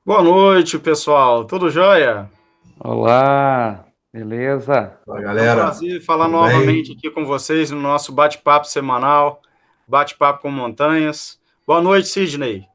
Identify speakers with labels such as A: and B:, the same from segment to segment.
A: Boa noite, pessoal. Tudo jóia?
B: Olá, beleza?
C: Fala,
A: É um
C: galera.
A: prazer falar
C: Tudo bem?
A: novamente aqui com vocês no nosso bate-papo semanal, bate-papo com montanhas. Boa noite, Sidney.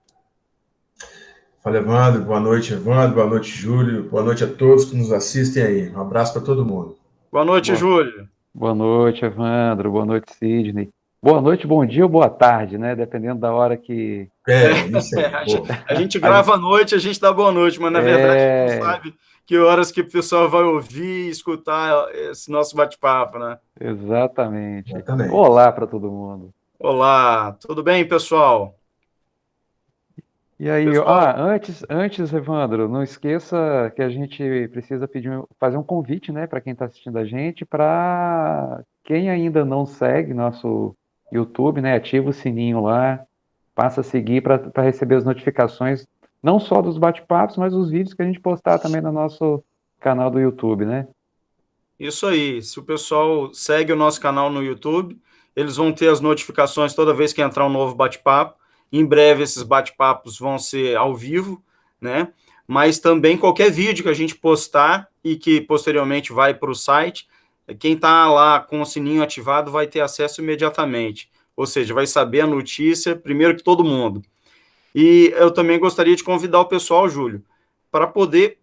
C: Fala, Evandro. Boa noite, Evandro. Boa noite, Júlio. Boa noite a todos que nos assistem aí. Um abraço para todo mundo.
A: Boa noite,
B: Boa,
A: Júlio.
B: boa noite, Evandro. Boa noite, Sidney. Boa noite, bom dia ou boa tarde, né? Dependendo da hora que.
C: É, isso
A: É,
C: aí, pô.
A: a gente
B: a
A: grava à noite, a gente dá boa noite, mas na verdade a gente não
B: É,
A: sabe que horas que o pessoal vai ouvir e escutar esse nosso bate-papo, né?
B: exatamente.
C: Exatamente.
B: Olá para todo mundo.
A: Olá, tudo bem, pessoal?
B: E aí,
A: Pessoal,
B: antes, Evandro, não esqueça que a gente precisa fazer um convite, né, para quem está assistindo a gente, para quem ainda não segue nosso YouTube, né, ativa o sininho lá, passa a seguir para receber as notificações, não só dos bate-papos, mas os vídeos que a gente postar também no nosso canal do YouTube, né?
A: isso aí. Se o pessoal segue o nosso canal no YouTube, eles vão ter as notificações toda vez que entrar um novo bate-papo. Em breve esses bate-papos vão ser ao vivo, né? Mas também qualquer vídeo que a gente postar e que posteriormente vai para o site, quem está lá com o sininho ativado vai ter acesso imediatamente. Ou seja, vai saber a notícia primeiro que todo mundo. E eu também gostaria de convidar o pessoal, Júlio, para poder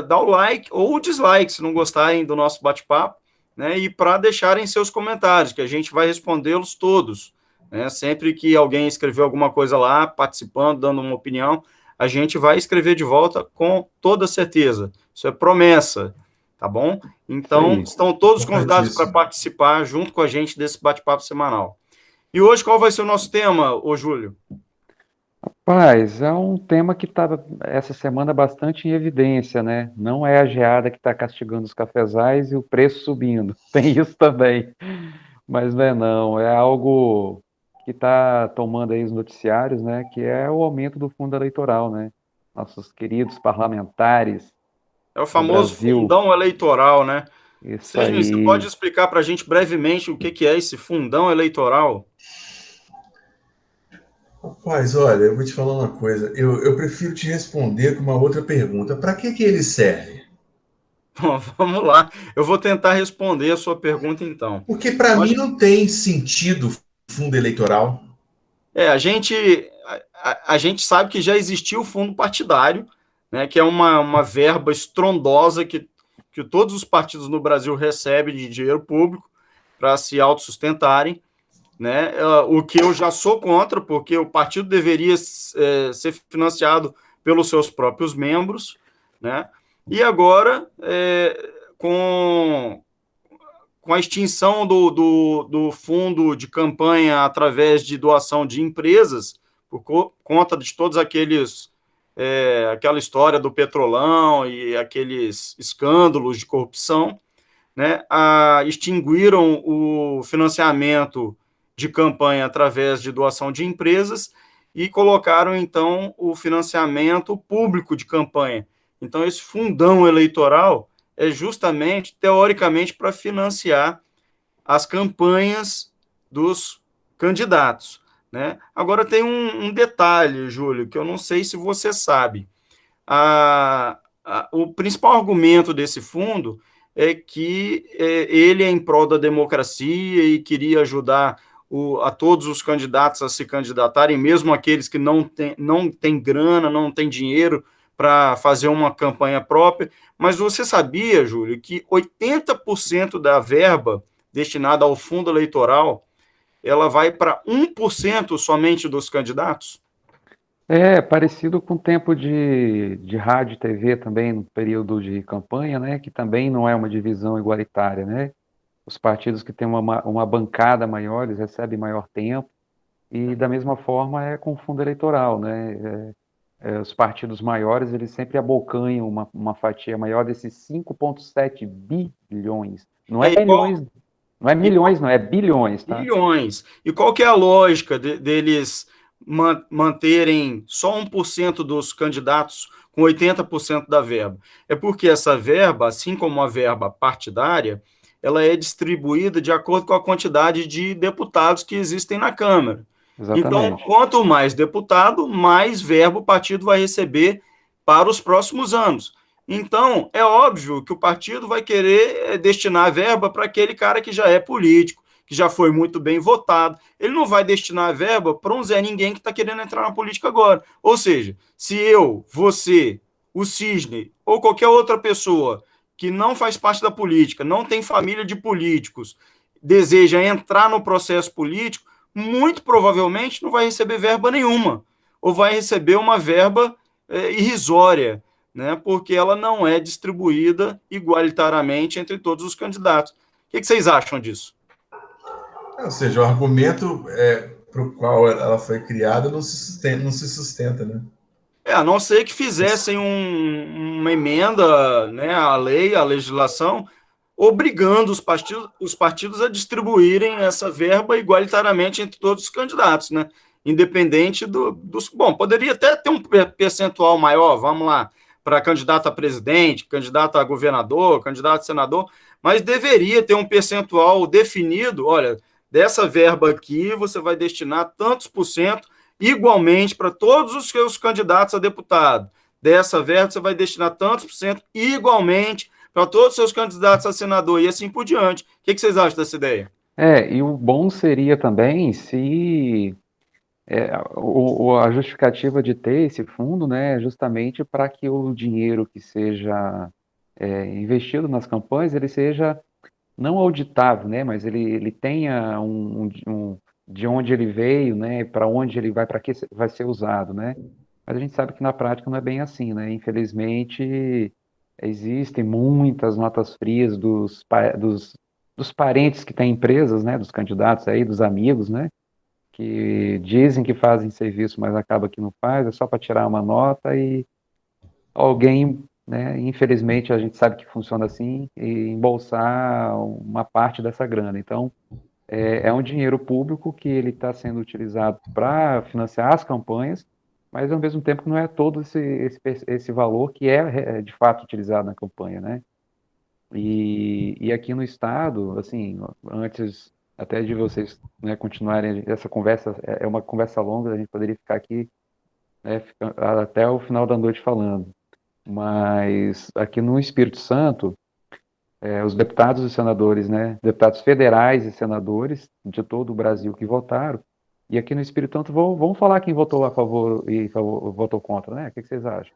A: dar o like ou o dislike, se não gostarem do nosso bate-papo, né? E para deixarem seus comentários, que a gente vai respondê-los todos. Né? Sempre que alguém escrever alguma coisa lá, participando, dando uma opinião, a gente vai escrever de volta com toda certeza. Isso é promessa, tá bom?
B: Isso
A: Então,
B: aí.
A: estão todos convidados para
C: Importantíssimo.
A: participar junto com a gente desse bate-papo semanal. E hoje, qual vai ser o nosso tema, ô Júlio?
B: Paz, é um tema que está essa semana bastante em evidência, né? Não é a geada que está castigando os cafezais e o preço subindo. Tem isso também. Mas não é não, é algo que está tomando aí os noticiários, né? Que é o aumento do fundo eleitoral, né? Nossos queridos parlamentares
A: É o
B: do
A: famoso
B: Brasil,
A: fundão eleitoral, né?
B: isso
A: Sidney, você pode
B: aí.
A: explicar para a gente brevemente o que é esse fundão eleitoral?
C: Rapaz, olha, eu vou te falar uma coisa. Eu prefiro te responder com uma outra pergunta. Para que ele serve?
A: Bom, vamos lá. Eu vou tentar responder a sua pergunta então.
C: Porque para
A: Eu
C: mim
A: acho
C: não tem sentido fundo eleitoral.
A: a gente a gente sabe que já existiu o fundo partidário, né, que é uma verba estrondosa que todos os partidos no Brasil recebem de dinheiro público para se autossustentarem, né? O que eu já sou contra, porque o partido deveria ser financiado pelos seus próprios membros, né? E agora, com a extinção do fundo de campanha através de doação de empresas, por conta de todos aquela história do Petrolão e aqueles escândalos de corrupção, né, extinguiram o financiamento de campanha através de doação de empresas e colocaram, então, o financiamento público de campanha. Então, esse fundão eleitoral é justamente, teoricamente, para financiar as campanhas dos candidatos. Né? Agora, tem um detalhe, Júlio, que eu não sei se você sabe. O principal argumento desse fundo é que ele é em prol da democracia e queria ajudar a todos os candidatos a se candidatarem, mesmo aqueles que não têm grana, não têm dinheiro para fazer uma campanha própria. Mas você sabia, Júlio, que 80% da verba destinada ao fundo eleitoral ela vai para 1% somente dos candidatos?
B: É parecido com o tempo de rádio e TV também, no período de campanha, né? Que também não é uma divisão igualitária, né? Os partidos que têm uma bancada maior, eles recebem maior tempo, e da mesma forma é com o fundo eleitoral, né? Os partidos maiores, eles sempre abocanham uma fatia maior desses 5,7 bilhões. Não é
A: É igual,
B: milhões, não é milhões, não, é bilhões, tá?
A: bilhões. E qual que é a lógica deles manterem só 1% dos candidatos com 80% da verba? É porque essa verba, assim como a verba partidária, ela é distribuída de acordo com a quantidade de deputados que existem na Câmara. Então,
B: Exatamente.
A: quanto mais deputado, mais verba o partido vai receber para os próximos anos. Então, é óbvio que o partido vai querer destinar verba para aquele cara que já é político, que já foi muito bem votado. Ele não vai destinar verba para um Zé Ninguém que está querendo entrar na política agora. Ou seja, se eu, você, o Cisne ou qualquer outra pessoa que não faz parte da política, não tem família de políticos, deseja entrar no processo político, muito provavelmente não vai receber verba nenhuma, ou vai receber uma verba irrisória, né, porque ela não é distribuída igualitariamente entre todos os candidatos. O que vocês acham disso?
C: Ou seja, o argumento para o qual ela foi criada não se sustenta, né?
A: A não ser que fizessem uma emenda, né, à lei, à legislação, obrigando os partidos a distribuírem essa verba igualitariamente entre todos os candidatos, né? Independente dos. Bom, poderia até ter um percentual maior, vamos lá, para candidato a presidente, candidato a governador, candidato a senador, mas deveria ter um percentual definido. Olha, dessa verba aqui você vai destinar tantos por cento igualmente para todos os seus candidatos a deputado. Dessa verba você vai destinar tantos por cento igualmente para todos os seus candidatos a senador e assim por diante. O que vocês acham dessa ideia?
B: E o bom seria também se a justificativa de ter esse fundo, né, justamente para que o dinheiro que seja investido nas campanhas, ele seja não auditável, né, mas ele tenha de onde ele veio, né, para onde ele vai, para que vai ser usado, né? Mas a gente sabe que na prática não é bem assim, né? Infelizmente, existem muitas notas frias dos parentes que têm empresas, né, dos candidatos aí, dos amigos, né, que dizem que fazem serviço, mas acaba que não faz, é só para tirar uma nota e alguém, né, infelizmente a gente sabe que funciona assim, e embolsar uma parte dessa grana. Então, é um dinheiro público que ele está sendo utilizado para financiar as campanhas, mas ao mesmo tempo não é todo esse valor que é de fato utilizado na campanha, né? E aqui no estado, assim, antes até de vocês, né, continuarem essa conversa, é uma conversa longa, a gente poderia ficar aqui, né, até o final da noite falando, mas aqui no Espírito Santo, os deputados e senadores, né, deputados federais e senadores de todo o Brasil que votaram, e aqui no Espírito Santo vamos falar quem votou a favor e votou contra, né? O que vocês acham?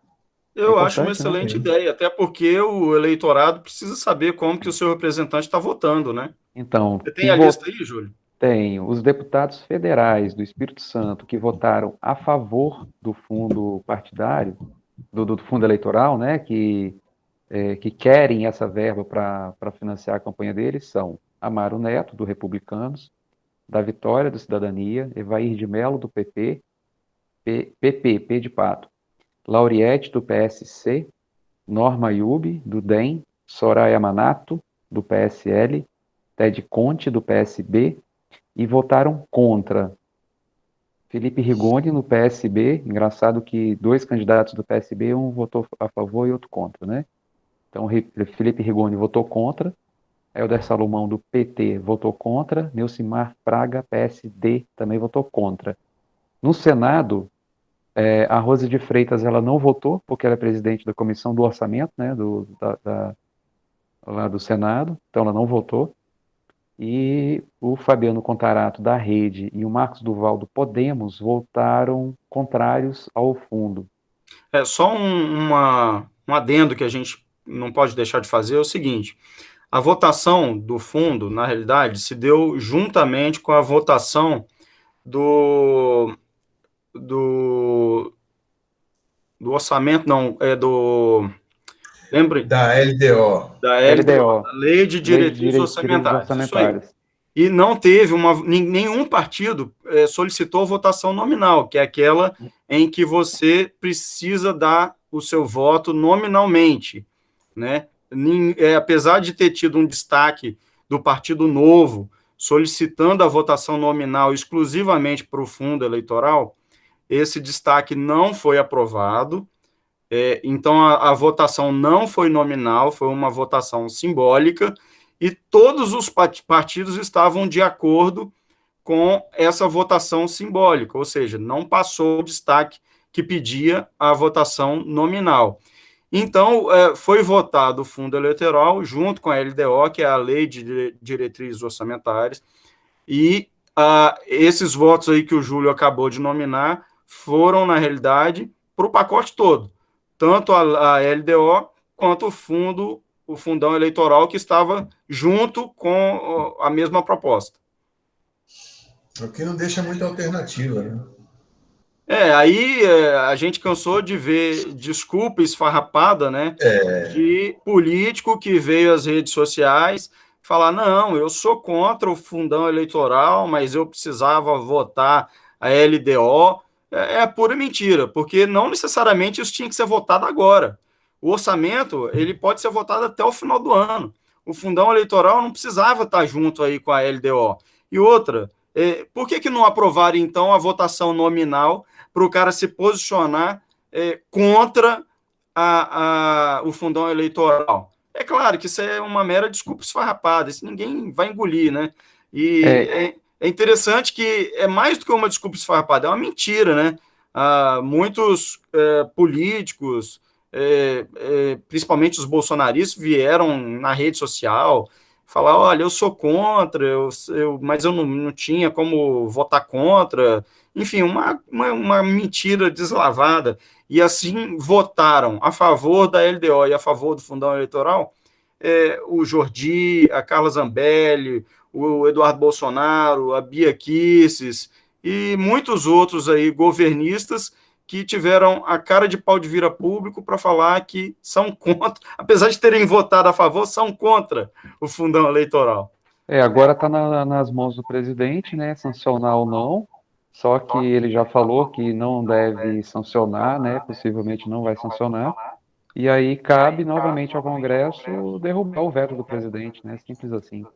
B: É
A: Eu acho uma
B: importante, né?
A: excelente ideia, até porque o eleitorado precisa saber como que o seu representante está votando, né?
B: Então,
A: Você tem a lista aí, Júlio?
B: tem os deputados federais do Espírito Santo que votaram a favor do fundo partidário, do fundo eleitoral, né, que querem essa verba para financiar a campanha deles, são Amaro Neto, do Republicanos, da Vitória, do Cidadania, Evair de Mello, do PP, P de Pato, Lauriette, do PSC, Norma Iube, do DEM, Soraya Manato, do PSL, Ted Conte, do PSB, e votaram contra Felipe Rigoni, no PSB. Engraçado que dois candidatos do PSB, um votou a favor e outro contra, né? Então, Felipe Rigoni votou contra, Helder Salomão, do PT, votou contra, Neucimar Fraga, PSD, também votou contra. No Senado, a Rose de Freitas ela não votou, porque ela é presidente da Comissão do Orçamento, né, lá do Senado, então ela não votou. E o Fabiano Contarato, da Rede, e o Marcos Duval, do Podemos, votaram contrários ao fundo.
A: Só um adendo que a gente não pode deixar de fazer é o seguinte: a votação do fundo, na realidade, se deu juntamente com a votação do orçamento, não, lembre?
C: Da LDO.
A: Da LDO,
B: LDO,
A: a Lei de Diretrizes Orçamentárias, isso aí. E não teve nenhum partido solicitou votação nominal, que é aquela em que você precisa dar o seu voto nominalmente, né? Apesar de ter tido um destaque do Partido Novo solicitando a votação nominal exclusivamente para o fundo eleitoral, esse destaque não foi aprovado. Então a votação não foi nominal, foi uma votação simbólica, e todos os partidos estavam de acordo com essa votação simbólica, ou seja, não passou o destaque que pedia a votação nominal. Então, foi votado o fundo eleitoral junto com a LDO, que é a Lei de Diretrizes Orçamentárias, e esses votos aí que o Júlio acabou de nominar foram, na realidade, para o pacote todo, tanto a LDO quanto o fundão eleitoral que estava junto com a mesma proposta.
C: O que não deixa muita alternativa, né?
A: Aí a gente cansou de ver desculpa esfarrapada, né, de político que veio às redes sociais falar, não, eu sou contra o fundão eleitoral, mas eu precisava votar a LDO. É pura mentira, porque não necessariamente isso tinha que ser votado agora. O orçamento, ele pode ser votado até o final do ano. O fundão eleitoral não precisava estar junto aí com a LDO. E outra, por que não aprovaram, então, a votação nominal para o cara se posicionar contra o fundão eleitoral? É claro que isso é uma mera desculpa esfarrapada, isso ninguém vai engolir, né? E é interessante que é mais do que uma desculpa esfarrapada, é uma mentira, né? Muitos políticos, principalmente os bolsonaristas, vieram na rede social falar, olha, eu sou contra, mas eu não tinha como votar contra. Enfim, uma mentira deslavada. E assim votaram a favor da LDO e a favor do fundão eleitoral o Jordi, a Carla Zambelli, o Eduardo Bolsonaro, a Bia Kicis e muitos outros aí governistas que tiveram a cara de pau de vira público para falar que são contra, apesar de terem votado a favor, são contra o fundão eleitoral.
B: Agora está nas mãos do presidente, né, sancionar ou não, só que ele já falou que não deve sancionar, né, possivelmente não vai sancionar, e aí cabe novamente ao Congresso derrubar o veto do presidente, né, simples assim.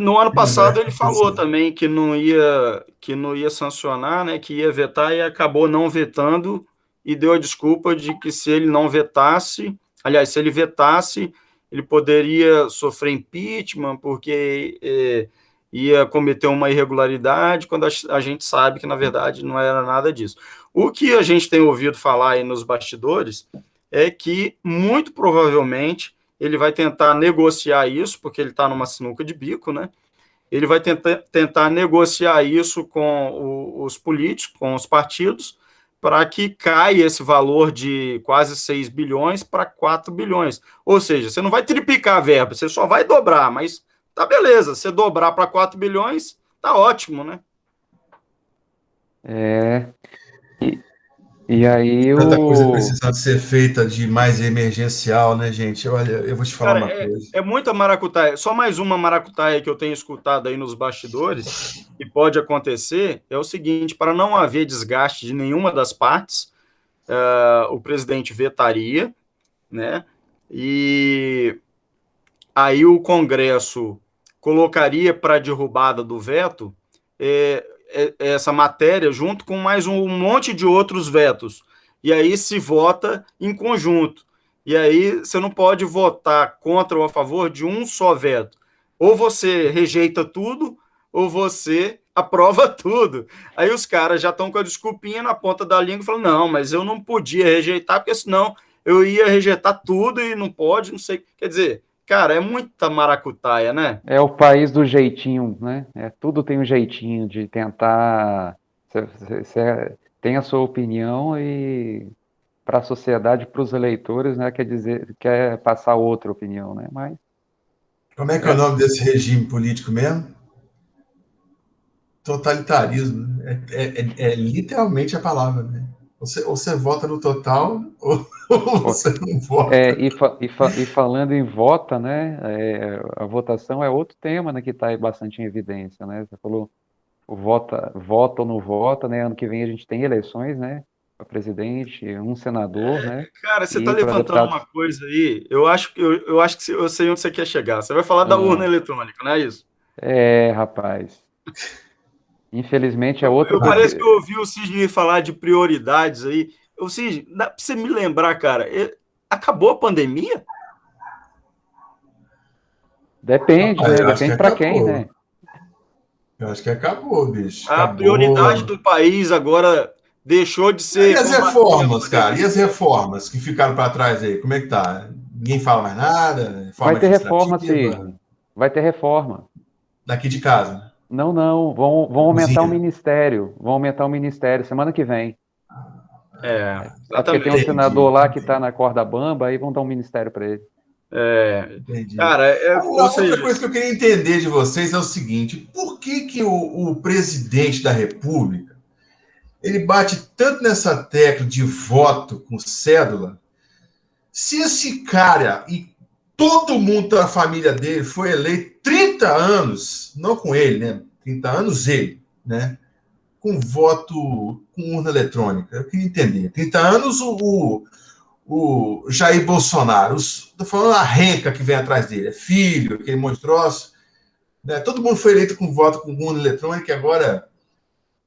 A: No ano passado ele falou também que não ia sancionar, né, que ia vetar e acabou não vetando e deu a desculpa de que se ele não vetasse, aliás, se ele vetasse, ele poderia sofrer impeachment porque ia cometer uma irregularidade, quando a gente sabe que, na verdade, não era nada disso. O que a gente tem ouvido falar aí nos bastidores é que, muito provavelmente, ele vai tentar negociar isso, porque ele está numa sinuca de bico, né? Ele vai tentar negociar isso com os políticos, com os partidos, para que caia esse valor de quase 6 bilhões para 4 bilhões. Ou seja, você não vai triplicar a verba, você só vai dobrar, mas tá beleza, você dobrar para 4 bilhões, tá ótimo, né?
B: E aí
C: Tanta coisa precisando ser feita de mais emergencial, né, gente? Olha, eu vou te falar uma coisa.
A: É muita maracutaia. Só mais uma maracutaia que eu tenho escutado aí nos bastidores, que pode acontecer, é o seguinte, para não haver desgaste de nenhuma das partes, o presidente vetaria, né? E aí o Congresso colocaria para a derrubada do veto essa matéria junto com mais um monte de outros vetos. E aí se vota em conjunto. E aí você não pode votar contra ou a favor de um só veto. Ou você rejeita tudo, ou você aprova tudo. Aí os caras já estão com a desculpinha na ponta da língua e falam, não, mas eu não podia rejeitar, porque senão eu ia rejeitar tudo e não pode, não sei. Quer dizer, cara, é muita maracutaia, né?
B: É o país do jeitinho, né? Tudo tem um jeitinho de tentar. Você tem a sua opinião e para a sociedade, para os eleitores, né? Quer passar outra opinião, né? Mas
C: como é que é o nome desse regime político mesmo? Totalitarismo. É literalmente a palavra, né? Ou você vota no total, ou você não vota.
B: E falando em vota, né? A votação é outro tema, né, que está bastante em evidência, né? Você falou vota ou não vota, né? Ano que vem a gente tem eleições, né? Para presidente, um senador, né?
A: Cara, você está levantando uma coisa aí. Eu acho que eu sei onde você quer chegar. Você vai falar da urna eletrônica, não é isso?
B: Rapaz. Infelizmente é outro.
A: Parece que eu ouvi o Sidney falar de prioridades aí. Sidney, dá para você me lembrar, cara, acabou a pandemia?
B: Depende, né? Depende para quem, né?
C: Eu acho que acabou, bicho.
A: A prioridade do país agora deixou de
C: E
A: ser
C: as
A: combatida na
C: reformas, cara? E as
A: pandemia.
C: reformas que ficaram para trás aí? Como é que tá? Ninguém fala mais nada?
B: Vai
C: Reforma
B: ter reforma,
C: administrativa?
B: Sidney. Vai ter reforma.
C: Daqui de casa, né?
B: Não, não. Vão
C: Da
B: aumentar o
C: cozinha.
B: ministério. Vão aumentar o ministério semana que vem. É porque tem um
A: Exatamente.
B: senador
C: Entendi,
B: lá que está
C: entendi.
B: na corda bamba, aí vão dar um ministério para ele.
C: Entendi.
A: Cara, ou
C: A outra
A: seja,
C: coisa que eu queria entender de vocês é o seguinte: por que que o presidente da República ele bate tanto nessa tecla de voto com cédula, se esse cara e todo mundo da família dele foi eleito 30 anos, não com ele, né? 30 anos ele, né? Com voto com urna eletrônica. Eu queria entender. 30 anos o Jair Bolsonaro, estou falando a renca que vem atrás dele, é filho, aquele monstro, né? Todo mundo foi eleito com voto com urna eletrônica e agora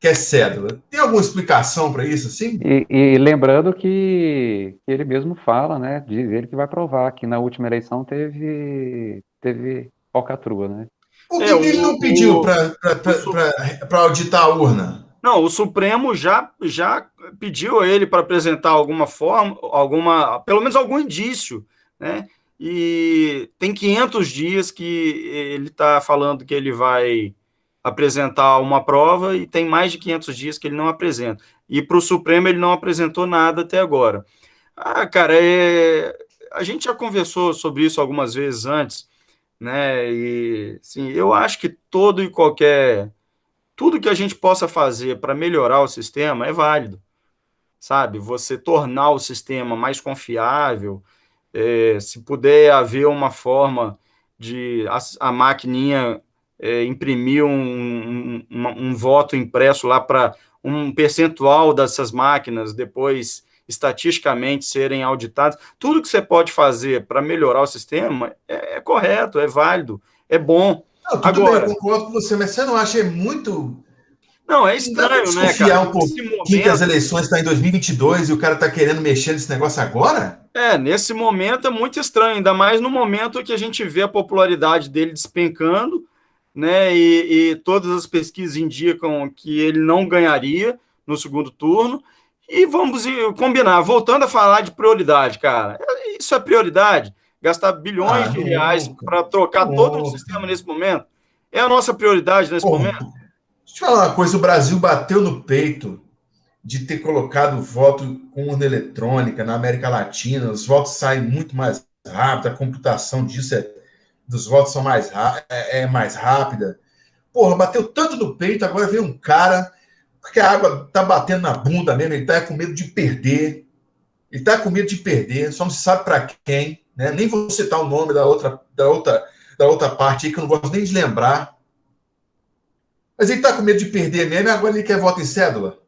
C: quer cédula. Tem alguma explicação para isso, assim?
B: E lembrando que ele mesmo fala, né? Diz ele que vai provar que na última eleição teve falcatrua, né?
C: Por
A: é
C: que, que ele não pediu
A: o, o,
C: para auditar a urna?
A: não, o Supremo já pediu a ele para apresentar alguma forma, pelo menos algum indício, né? E tem 500 dias que ele está falando que ele vai apresentar uma prova e tem mais de 500 dias que ele não apresenta. E para o Supremo ele não apresentou nada até agora. Ah, cara, a gente já conversou sobre isso algumas vezes antes, né? E sim, eu acho que tudo que a gente possa fazer para melhorar o sistema é válido, sabe? Você tornar o sistema mais confiável, se puder haver uma forma de a maquininha imprimir um voto impresso lá para um percentual dessas máquinas depois estatisticamente serem auditadas, tudo que você pode fazer para melhorar o sistema é correto, é válido, é bom.
C: Não, tudo bem, eu
A: Agora,
C: concordo com você, mas você não acha muito.
A: não, é
C: Não dá para
A: estranho, né, cara?
C: desconfiar um
A: Nesse
C: pouquinho que as
A: momento,
C: eleições estão em 2022 e o cara está querendo mexer nesse negócio agora?
A: nesse momento é muito estranho, ainda mais no momento que a gente vê a popularidade dele despencando, né? E todas as pesquisas indicam que ele não ganharia no segundo turno. E vamos combinar, voltando a falar de prioridade, cara. Isso é prioridade? Gastar bilhões
C: Ah,
A: de reais
C: nunca.
A: para trocar todo um
C: Nunca.
A: sistema nesse momento? É a nossa prioridade nesse
C: Porra,
A: momento?
C: deixa eu te falar uma coisa: o Brasil bateu no peito de ter colocado voto com urna eletrônica na América Latina. Os votos saem muito mais rápido, a computação dos votos mais rápida. Porra, bateu tanto no peito, agora vem um cara que a água tá batendo na bunda mesmo, ele tá com medo de perder. Ele tá com medo de perder, só não se sabe para quem, né? Nem vou citar o nome da outra parte aí, que eu não gosto nem de lembrar. Mas ele tá com medo de perder mesmo e agora ele quer voto em cédula.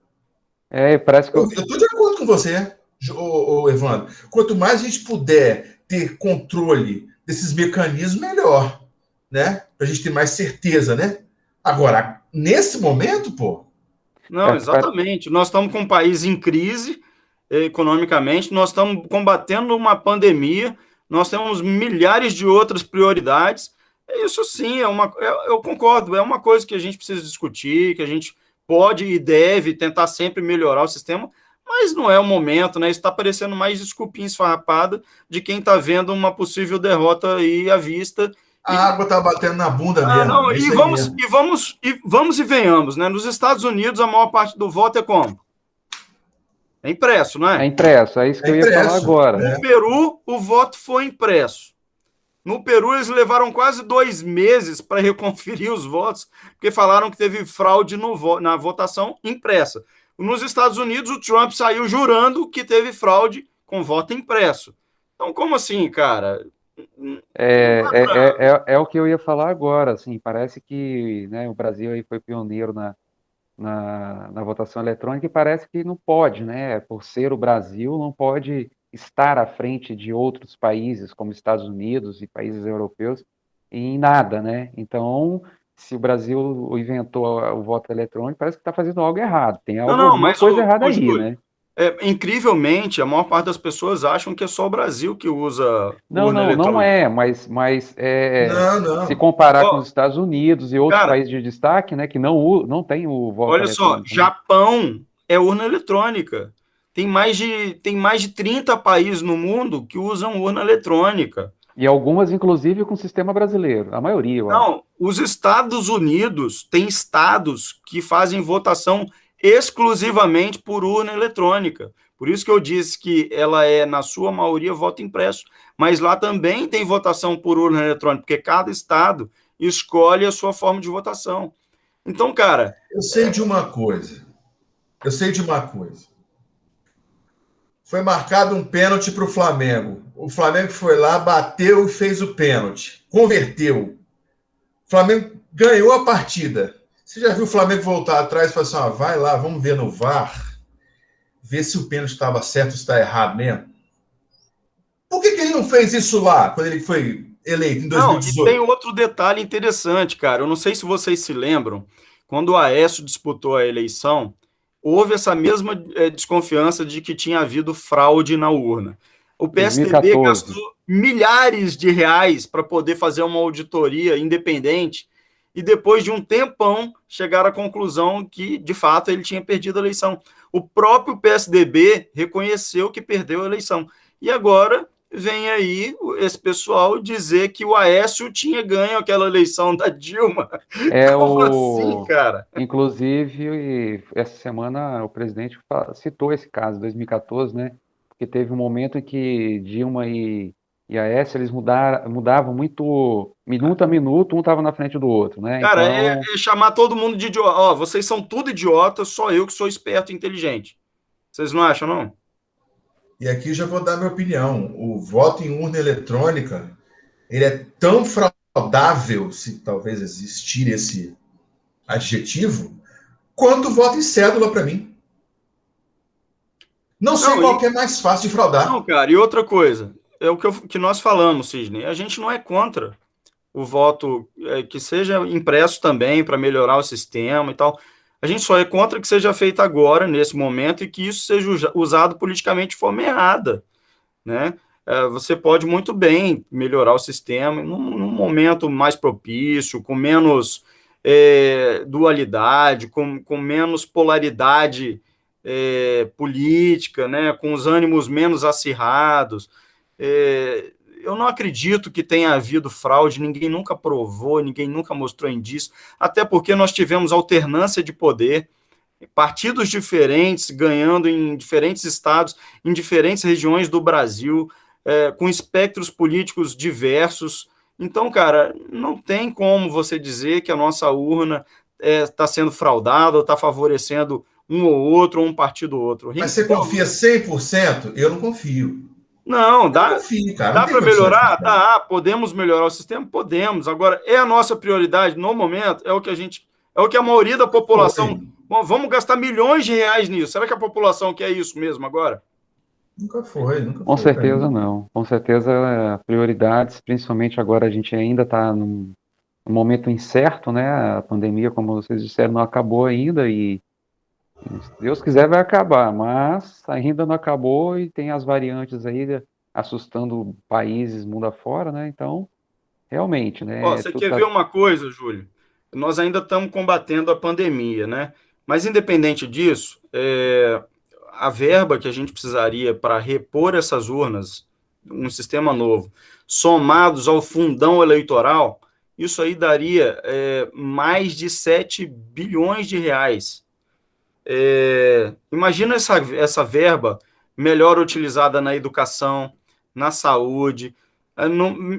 B: Parece que
C: Eu estou de acordo com você, Evandro. Quanto mais a gente puder ter controle desses mecanismos, melhor, né? Para a gente ter mais certeza, né? Agora, nesse momento, pô.
A: Não, exatamente. Nós estamos com um país em crise economicamente, nós estamos combatendo uma pandemia, nós temos milhares de outras prioridades. Isso sim, eu concordo, é uma coisa que a gente precisa discutir, que a gente pode e deve tentar sempre melhorar o sistema, mas não é o momento, né? Está parecendo mais desculpinha esfarrapada de quem está vendo uma possível derrota aí à vista.
C: A água tá batendo na bunda mesmo.
A: Não,
C: É isso aí mesmo.
A: vamos e venhamos, né? Nos Estados Unidos, a maior parte do voto é como? É impresso, não
B: é
A: é?
B: impresso, é isso que
C: É
B: eu ia falar
C: impresso.
B: agora.
A: No Peru, o voto foi impresso. No Peru, eles levaram quase 2 meses para reconferir os votos, porque falaram que teve fraude na votação impressa. Nos Estados Unidos, o Trump saiu jurando que teve fraude com voto impresso. Então, como assim, cara?
B: É o que eu ia falar agora, assim, parece que, né, o Brasil aí foi pioneiro na votação eletrônica e parece que não pode, né, por ser o Brasil, não pode estar à frente de outros países, como Estados Unidos e países europeus, em nada, né, então, se o Brasil inventou o voto eletrônico, parece que está fazendo algo errado, tem
A: Não,
B: alguma
A: mas,
B: coisa errada aí,
A: Júlio,
B: né.
A: incrivelmente, a maior parte das pessoas acham que é só o Brasil que usa urna
B: Não
A: eletrônica.
B: é, mas
C: Não,
B: se
C: não.
B: comparar com
A: Ó,
B: os Estados Unidos e outros
A: cara,
B: países de destaque, né, que não tem o voto
A: olha só,
B: eletrônico, né?
A: Japão é urna eletrônica. Tem mais de 30 países no mundo que usam urna eletrônica.
B: E algumas, inclusive, com o sistema brasileiro. A maioria, eu acho.
A: Não, os Estados Unidos têm estados que fazem votação exclusivamente por urna eletrônica. Por isso que eu disse que ela é, na sua maioria, voto impresso. Mas lá também tem votação por urna eletrônica, porque cada estado escolhe a sua forma de votação. Então, cara.
C: Eu sei de uma coisa. Eu sei de uma coisa. Foi marcado um pênalti para o Flamengo. O Flamengo foi lá, bateu e fez o pênalti. Converteu. O Flamengo ganhou a partida. Você já viu o Flamengo voltar atrás e falar assim, ah, vai lá, vamos ver no VAR, ver se o pênalti estava certo ou está errado mesmo? Por que ele não fez isso lá, quando ele foi eleito em
A: Não, e
C: 2018?
A: tem outro detalhe interessante, cara. Eu não sei se vocês se lembram, quando o Aécio disputou a eleição, houve essa mesma desconfiança de que tinha havido fraude na urna. O PSDB
B: 2014.
A: gastou milhares de reais para poder fazer uma auditoria independente e depois de um tempão chegaram à conclusão que, de fato, ele tinha perdido a eleição. O próprio PSDB reconheceu que perdeu a eleição. E agora vem aí esse pessoal dizer que o Aécio tinha ganho aquela eleição da Dilma. Como assim, cara?
B: Inclusive, essa semana o presidente citou esse caso, 2014, né? Porque teve um momento em que Dilma e Aécio, eles mudavam muito, minuto a minuto, um estava na frente do outro, né?
A: Cara,
B: Então,
A: é chamar todo mundo de idiota. Ó, vocês são tudo idiotas, só eu que sou esperto e inteligente. Vocês não acham, não?
C: E aqui já vou dar minha opinião. O voto em urna eletrônica, ele é tão fraudável, se talvez existir esse adjetivo, quanto o voto em cédula para mim. Não sei
A: Não,
C: qual que é mais fácil de fraudar.
A: não, cara, e outra coisa, é o que nós falamos, Sidney. A gente não é contra o voto que seja impresso também para melhorar o sistema e tal. A gente só é contra que seja feito agora, nesse momento, e que isso seja usado politicamente de forma errada, né? Você pode muito bem melhorar o sistema num momento mais propício, com menos dualidade, com menos polaridade política, né? Com os ânimos menos acirrados. Eu não acredito que tenha havido fraude, ninguém nunca provou, ninguém nunca mostrou indício, até porque nós tivemos alternância de poder, partidos diferentes ganhando em diferentes estados, em diferentes regiões do Brasil, com espectros políticos diversos. Então, cara, não tem como você dizer que a nossa urna está sendo fraudada ou está favorecendo um ou outro, ou um partido ou outro.
C: Mas você confia 100%? Eu não confio.
A: Não,
C: Eu não confio, cara. Não
A: dá
C: tem
A: para
C: condição de
A: melhorar?
C: confiar.
A: Dá, podemos melhorar o sistema? Podemos. Agora, é a nossa prioridade no momento, é o que a maioria da população.
C: Foi.
A: Bom, vamos gastar milhões de reais nisso. Será que a população quer isso mesmo agora?
C: Nunca foi
B: com
C: para
B: certeza
C: mim.
B: não. Com certeza, prioridades, principalmente agora a gente ainda está num momento incerto, né? A pandemia, como vocês disseram, não acabou ainda e se Deus quiser vai acabar, mas ainda não acabou e tem as variantes aí assustando países mundo afora, né? Então, realmente,
A: Ó,
B: né?
A: você quer ver uma coisa, Júlio? Nós ainda estamos combatendo a pandemia, né? Mas, independente disso, a verba que a gente precisaria para repor essas urnas, um sistema novo, somados ao fundão eleitoral, isso aí daria mais de 7 bilhões de reais. Imagina essa verba melhor utilizada na educação, na saúde,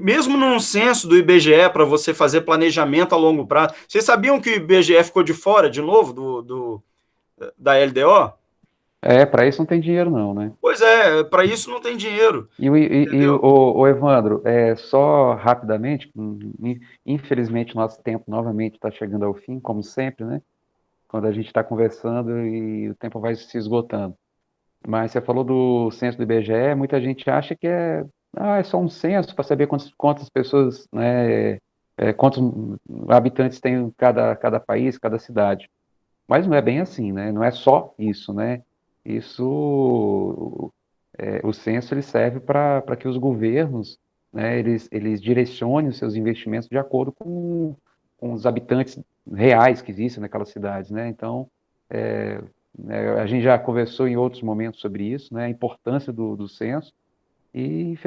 A: mesmo num censo do IBGE para você fazer planejamento a longo prazo. Vocês sabiam que o IBGE ficou de fora de novo da LDO?
B: Para isso não tem dinheiro não, né?
A: Pois é, para isso não tem dinheiro,
B: E
A: entendeu?
B: o Evandro, só rapidamente, infelizmente nosso tempo novamente está chegando ao fim, como sempre, né? Quando a gente está conversando e o tempo vai se esgotando. Mas você falou do censo do IBGE, muita gente acha que é só um censo para saber quantas pessoas, né, quantos habitantes tem cada país, cada cidade. Mas não é bem assim, né? Não é só isso, né? Isso, o censo ele serve para que os governos, né, eles direcionem os seus investimentos de acordo com os habitantes reais que existem naquelas cidades, né? Então, né? A gente já conversou em outros momentos sobre isso, né? A importância do censo. E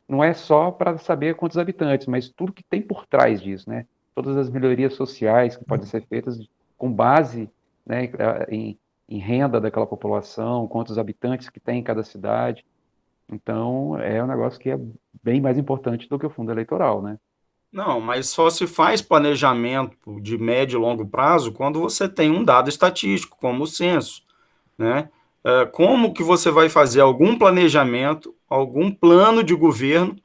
B: não é só para saber quantos habitantes, mas tudo que tem por trás disso, né? Todas as melhorias sociais que podem ser feitas com base, né, em renda daquela população, quantos habitantes que tem em cada cidade. Então, é um negócio que é bem mais importante do que o fundo eleitoral, né?
A: Não, mas só se faz planejamento de médio e longo prazo quando você tem um dado estatístico, como o censo, né? Como que você vai fazer algum planejamento, algum plano de governo,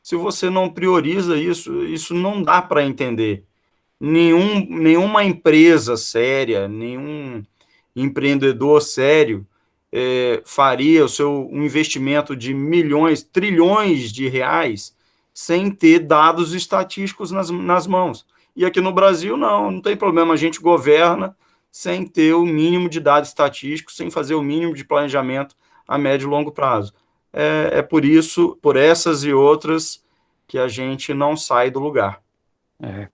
A: se você não prioriza isso? Isso não dá para entender. Nenhuma empresa séria, nenhum empreendedor sério faria um investimento de milhões, trilhões de reais sem ter dados estatísticos nas mãos. E aqui no Brasil, não tem problema, a gente governa sem ter o mínimo de dados estatísticos, sem fazer o mínimo de planejamento a médio e longo prazo. É por isso, por essas e outras, que a gente não sai do lugar.
B: É.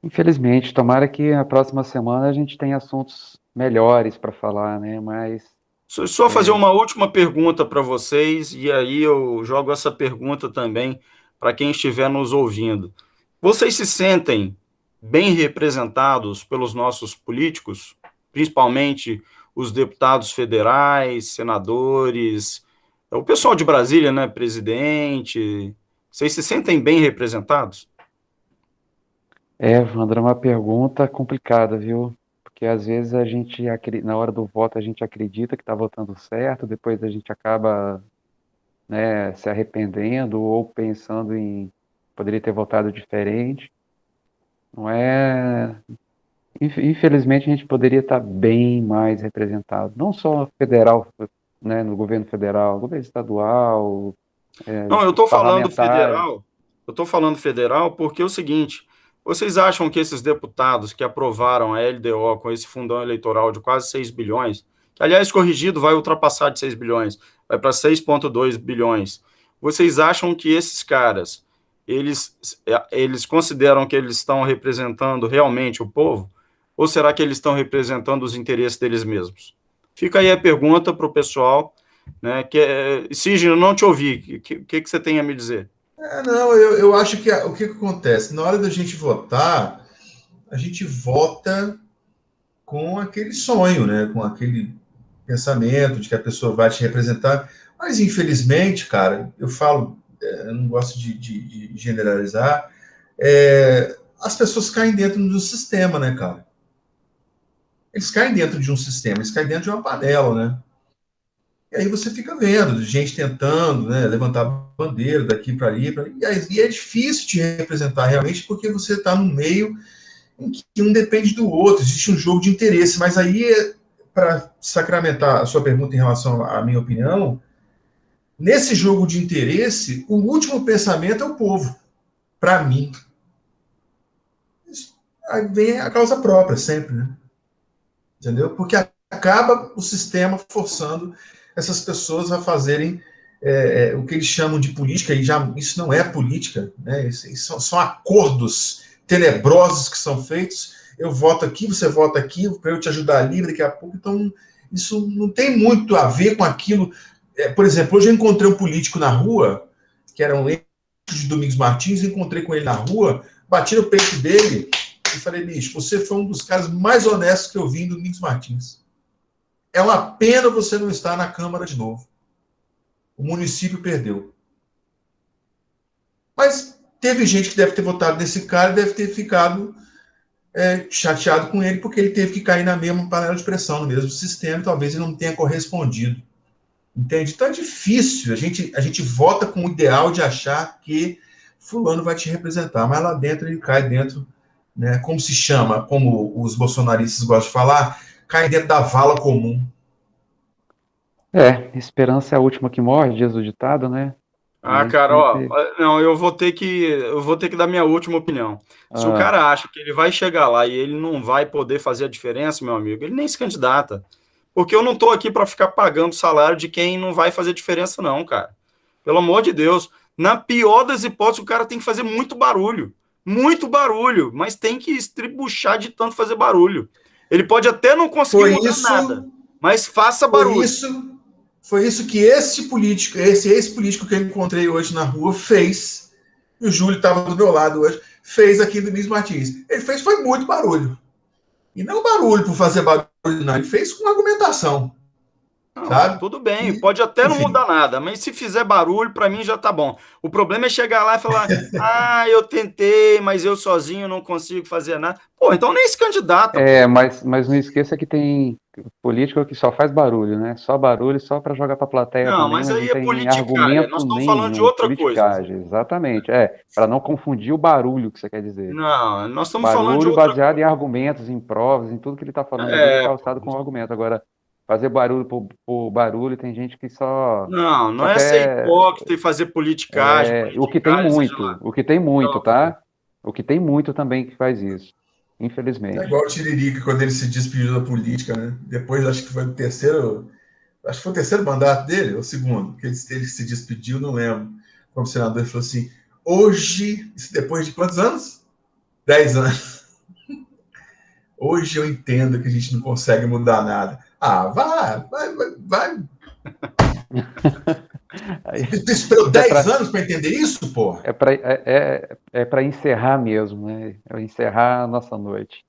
B: Infelizmente, tomara que a próxima semana a gente tenha assuntos melhores para falar, né? Mas
A: Só fazer uma última pergunta para vocês, e aí eu jogo essa pergunta também para quem estiver nos ouvindo. Vocês se sentem bem representados pelos nossos políticos, principalmente os deputados federais, senadores, o pessoal de Brasília, né, presidente? Vocês se sentem bem representados?
B: Wandra, é uma pergunta complicada, viu? Porque às vezes a gente, na hora do voto, a gente acredita que está votando certo, depois a gente acaba, né, se arrependendo ou pensando em poderia ter votado diferente. Não é? Infelizmente, a gente poderia estar bem mais representado, não só federal, né, no governo federal, governo estadual,
A: Não, eu estou falando
B: parlamentares.
A: federal. Eu estou falando federal porque é o seguinte: vocês acham que esses deputados que aprovaram a LDO com esse fundão eleitoral de quase 6 bilhões, que aliás corrigido vai ultrapassar de 6 bilhões, vai para 6,2 bilhões, vocês acham que esses caras, eles consideram que eles estão representando realmente o povo? Ou será que eles estão representando os interesses deles mesmos? Fica aí a pergunta para o pessoal, né? Cígino, não te ouvi. O que você tem a me dizer?
C: Não, eu acho que o que acontece? Na hora da gente votar, a gente vota com aquele sonho, né? Com aquele pensamento de que a pessoa vai te representar. Mas, infelizmente, cara, eu falo, eu não gosto de generalizar, as pessoas caem dentro do sistema, né, cara? Eles caem dentro de um sistema, eles caem dentro de uma panela, né? E aí você fica vendo gente tentando, né, levantar bandeira daqui para ali, e é difícil te representar realmente porque você está no meio em que um depende do outro, existe um jogo de interesse, mas aí, para sacramentar a sua pergunta em relação à minha opinião, nesse jogo de interesse, o último pensamento é o povo, para mim. Aí vem a causa própria, sempre, né? Entendeu? Porque acaba o sistema forçando essas pessoas a fazerem o que eles chamam de política, e já isso não é política, né? Isso são acordos tenebrosos que são feitos. Eu voto aqui, você vota aqui, para eu te ajudar ali daqui a pouco. Então, isso não tem muito a ver com aquilo. Por exemplo, hoje eu encontrei um político na rua, que era um ex de Domingos Martins, encontrei com ele na rua, bati no peito dele e falei, bicho, você foi um dos caras mais honestos que eu vi em Domingos Martins. É uma pena você não estar na Câmara de novo. O município perdeu. Mas teve gente que deve ter votado nesse cara e deve ter ficado chateado com ele, porque ele teve que cair na mesma panela de pressão, no mesmo sistema, e talvez ele não tenha correspondido. Entende? Então é difícil. A gente vota com o ideal de achar que fulano vai te representar, mas lá dentro ele cai dentro, né, como se chama, como os bolsonaristas gostam de falar, cai dentro da vala comum.
B: Esperança é a última que morre, diz o ditado, né? A
A: Ah,
B: gente
A: cara, ó,
B: sempre.
A: não, eu vou ter que dar minha última opinião. Se o
B: Ah,
A: cara acha que ele vai chegar lá e ele não vai poder fazer a diferença, meu amigo, ele nem se candidata. Porque eu não tô aqui para ficar pagando salário de quem não vai fazer diferença, não, cara. Pelo amor de Deus. Na pior das hipóteses, o cara tem que fazer muito barulho, mas tem que estribuchar de tanto fazer barulho. Ele pode até não conseguir
C: Foi
A: mudar
C: isso,
A: nada, mas faça
C: foi
A: barulho.
C: isso que esse político, esse ex-político que eu encontrei hoje na rua fez, e o Júlio estava do meu lado hoje, fez aqui do Luiz Martins. Ele fez foi muito barulho. E não barulho por fazer barulho, não. Ele fez com argumentação.
A: Não,
C: Sabe?
A: tudo bem,
C: E,
A: pode até não
C: enfim.
A: mudar nada, mas se fizer barulho, para mim já tá bom. O problema é chegar lá e falar: ah, eu tentei, mas eu sozinho não consigo fazer nada. Pô, então nem se candidata.
B: Mas não esqueça que tem político que só faz barulho, né? Só barulho, só para jogar para a plateia
A: Não,
B: também,
A: mas
B: mas
A: aí
B: não
A: é
B: tem
A: politicagem.
B: argumento
A: Nós estamos falando de
B: nenhum.
A: outra coisa.
B: Politicagem, exatamente. Para não confundir o barulho que você quer dizer.
A: Não, nós estamos falando de
B: Barulho
A: outra
B: baseado em
A: coisa.
B: argumentos, em provas, em tudo que ele está falando ali,
A: É,
B: calçado com argumento. Agora, fazer barulho por barulho, tem gente que
A: não
B: só
A: é ser
B: quer.
A: hipócrita e fazer politicagem,
B: O que tem
A: seja lá
B: muito,
A: aquela coisa.
B: tá? O que tem muito também que faz isso,
C: É
B: infelizmente.
C: igual o Tiririca, quando ele se despediu da política, né? Depois, acho que foi o terceiro. Acho que foi o terceiro mandato dele, ou o segundo, que ele se despediu, não lembro. Como senador, ele falou assim: hoje, isso depois de quantos anos? 10 anos. Hoje eu entendo que a gente não consegue mudar nada. Ah, vai. Tu esperou 10 anos para entender isso, pô?
B: É para encerrar mesmo, né? É encerrar a nossa noite.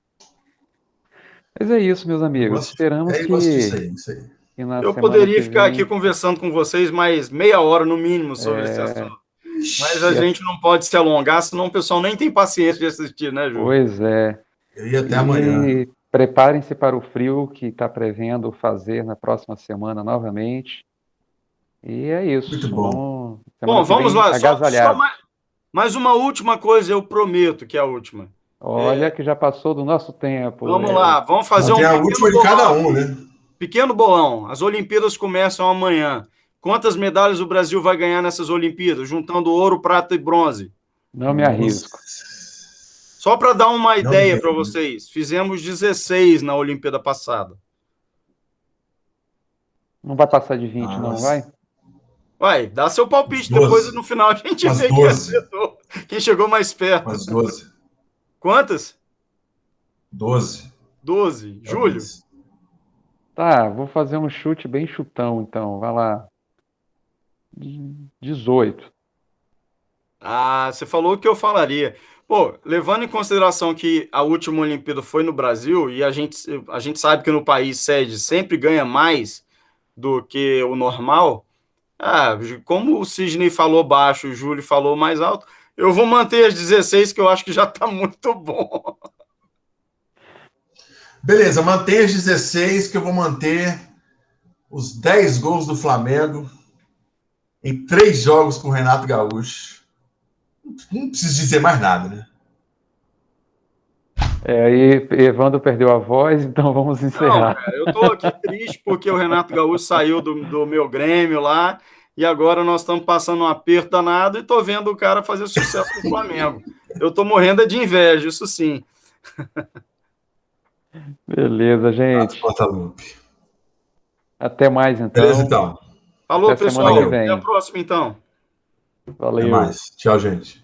B: Mas é isso, meus amigos. Esperamos
C: Eu gosto disso
B: que,
C: aí, isso aí.
B: que na
A: Eu
B: semana
A: poderia
B: que
A: ficar aqui
B: vem.
A: conversando com vocês mais meia hora no mínimo sobre esse assunto. Mas a
B: E
A: gente não pode se alongar, senão o pessoal nem tem paciência de assistir, né, Ju?
B: Pois é.
C: Eu ia até amanhã.
B: E preparem-se para o frio que está prevendo fazer na próxima semana novamente. E é isso.
C: Muito bom.
B: Semana
A: Bom,
B: que
A: vamos
B: vem,
A: lá. Só
B: agasalhados.
A: mais uma última coisa, eu prometo que é a última.
B: Olha que já passou do nosso tempo,
A: Vamos
B: Léo.
A: lá, vamos fazer
C: Tem
A: um
C: a
A: pequeno
C: última de cada um, né?
A: Pequeno bolão. As Olimpíadas começam amanhã. Quantas medalhas o Brasil vai ganhar nessas Olimpíadas, juntando ouro, prata e bronze?
B: Não me arrisco.
A: Só para dar uma
C: Não
A: ideia
C: tem,
A: para
C: né?
A: vocês, fizemos 16 na Olimpíada passada.
B: Não vai passar de 20, não vai?
A: Vai, dá seu palpite,
C: 12.
A: depois no final a gente
C: Umas
A: vê
C: 12.
A: quem chegou mais perto.
C: Umas 12.
A: Quantas?
C: 12.
A: 12. Júlio?
B: Tá, vou fazer um chute bem chutão, então. Vai lá. 18.
A: Ah, você falou o que eu falaria. Pô, levando em consideração que a última Olimpíada foi no Brasil e a gente sabe que no país sede sempre ganha mais do que o normal. Ah, como o Sidney falou baixo, o Júlio falou mais alto, eu vou manter as 16, que eu acho que já tá muito bom.
C: Beleza, mantém as 16, que eu vou manter os 10 gols do Flamengo em 3 jogos com o Renato Gaúcho. Não preciso dizer mais nada, né?
B: Aí Evandro perdeu a voz, então vamos
A: Não,
B: encerrar.
A: cara, eu tô aqui triste porque o Renato Gaúcho saiu do meu Grêmio lá e agora nós estamos passando um aperto danado e tô vendo o cara fazer sucesso no Flamengo. Eu tô morrendo de inveja, isso sim.
B: Beleza, gente. Até mais, então.
C: Beleza, então.
A: Falou,
B: Até semana
A: pessoal.
B: que vem.
A: Até a próxima, então.
C: Até
B: Valeu.
C: mais. Tchau, gente.